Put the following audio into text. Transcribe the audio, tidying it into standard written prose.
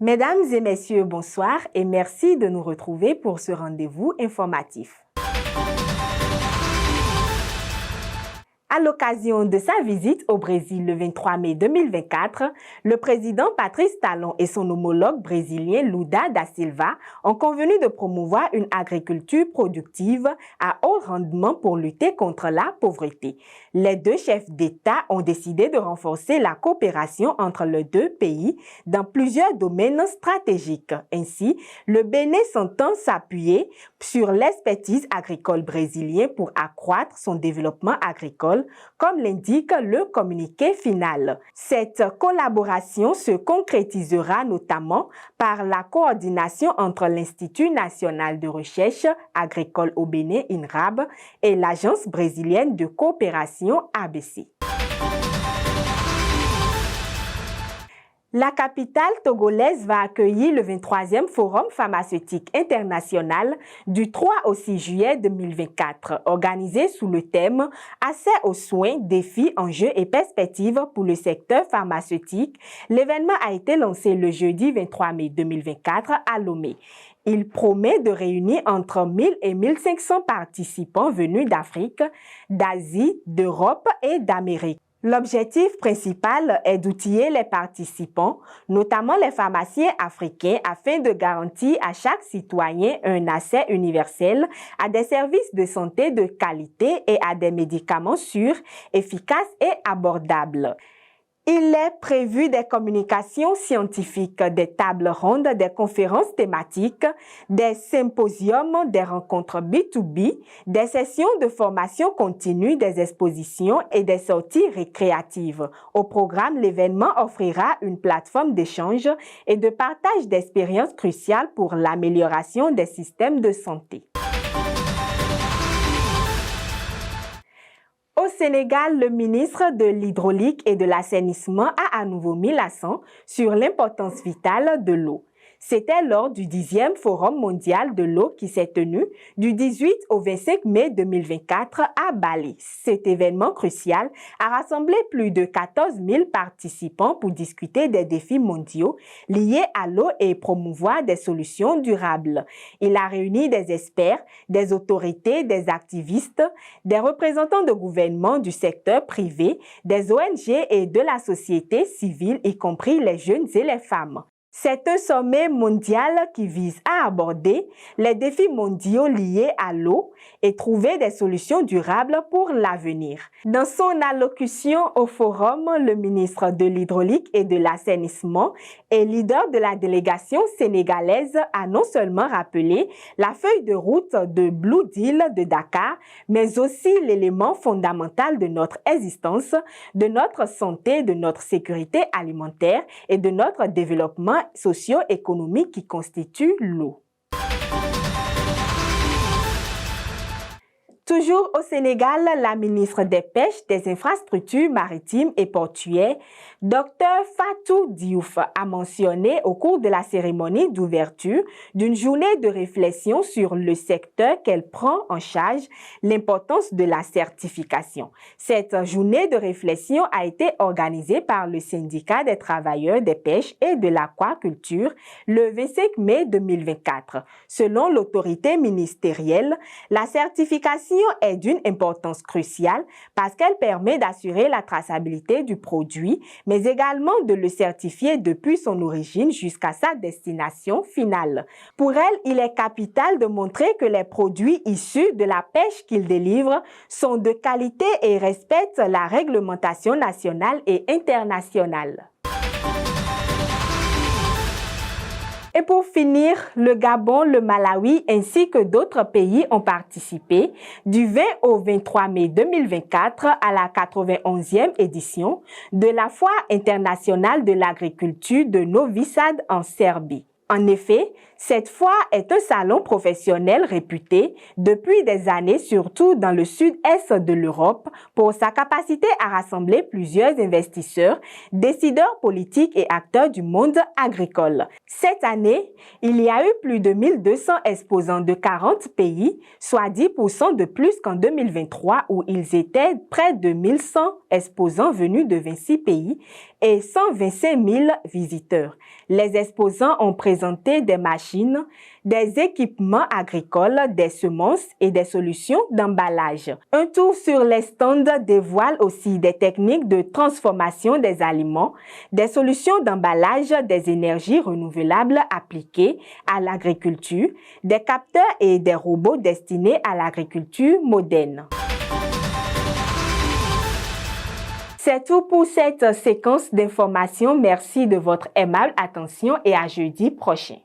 Mesdames et messieurs, bonsoir et merci de nous retrouver pour ce rendez-vous informatif. À l'occasion de sa visite au Brésil le 23 mai 2024, le président Patrice Talon et son homologue brésilien Lula da Silva ont convenu de promouvoir une agriculture productive à haut rendement pour lutter contre la pauvreté. Les deux chefs d'État ont décidé de renforcer la coopération entre les deux pays dans plusieurs domaines stratégiques. Ainsi, le Bénin s'entend s'appuyer sur l'expertise agricole brésilienne pour accroître son développement agricole, comme l'indique le communiqué final. Cette collaboration se concrétisera notamment par la coordination entre l'Institut national de recherche agricole au Bénin, INRAB, et l'Agence brésilienne de coopération ABC. La capitale togolaise va accueillir le 23e Forum pharmaceutique international du 3 au 6 juillet 2024, organisé sous le thème « Accès aux soins, défis, enjeux et perspectives pour le secteur pharmaceutique ». L'événement a été lancé le jeudi 23 mai 2024 à Lomé. Il promet de réunir entre 1000 et 1500 participants venus d'Afrique, d'Asie, d'Europe et d'Amérique. L'objectif principal est d'outiller les participants, notamment les pharmaciens africains, afin de garantir à chaque citoyen un accès universel à des services de santé de qualité et à des médicaments sûrs, efficaces et abordables. Il est prévu des communications scientifiques, des tables rondes, des conférences thématiques, des symposiums, des rencontres B2B, des sessions de formation continue, des expositions et des sorties récréatives. Au programme, l'événement offrira une plateforme d'échange et de partage d'expériences cruciales pour l'amélioration des systèmes de santé. Au Sénégal, le ministre de l'Hydraulique et de l'Assainissement a à nouveau mis l'accent sur l'importance vitale de l'eau. C'était lors du 10e Forum mondial de l'eau qui s'est tenu du 18 au 25 mai 2024 à Bali. Cet événement crucial a rassemblé plus de 14 000 participants pour discuter des défis mondiaux liés à l'eau et promouvoir des solutions durables. Il a réuni des experts, des autorités, des activistes, des représentants de gouvernements du secteur privé, des ONG et de la société civile, y compris les jeunes et les femmes. C'est un sommet mondial qui vise à aborder les défis mondiaux liés à l'eau et trouver des solutions durables pour l'avenir. Dans son allocution au forum, le ministre de l'Hydraulique et de l'Assainissement et leader de la délégation sénégalaise a non seulement rappelé la feuille de route de Blue Deal de Dakar, mais aussi l'élément fondamental de notre existence, de notre santé, de notre sécurité alimentaire et de notre développement socio-économique qui constitue l'eau. Toujours au Sénégal, la ministre des Pêches, des Infrastructures maritimes et portuaires, Dr Fatou Diouf, a mentionné au cours de la cérémonie d'ouverture d'une journée de réflexion sur le secteur qu'elle prend en charge l'importance de la certification. Cette journée de réflexion a été organisée par le syndicat des travailleurs des pêches et de l'aquaculture le 25 mai 2024. Selon l'autorité ministérielle, la certification est d'une importance cruciale parce qu'elle permet d'assurer la traçabilité du produit, mais également de le certifier depuis son origine jusqu'à sa destination finale. Pour elle, il est capital de montrer que les produits issus de la pêche qu'ils délivrent sont de qualité et respectent la réglementation nationale et internationale. Et pour finir, le Gabon, le Malawi ainsi que d'autres pays ont participé du 20 au 23 mai 2024 à la 91e édition de la Foire internationale de l'agriculture de Novi Sad en Serbie. En effet, cette foire est un salon professionnel réputé depuis des années, surtout dans le sud-est de l'Europe, pour sa capacité à rassembler plusieurs investisseurs, décideurs politiques et acteurs du monde agricole. Cette année, il y a eu plus de 1200 exposants de 40 pays, soit 10% de plus qu'en 2023 où ils étaient près de 1100 exposants venus de 26 pays et 125 000 visiteurs. Les exposants ont présenté des machines, des équipements agricoles, des semences et des solutions d'emballage. Un tour sur les stands dévoile aussi des techniques de transformation des aliments, des solutions d'emballage, des énergies renouvelables appliquées à l'agriculture, des capteurs et des robots destinés à l'agriculture moderne. C'est tout pour cette séquence d'informations. Merci de votre aimable attention et à jeudi prochain.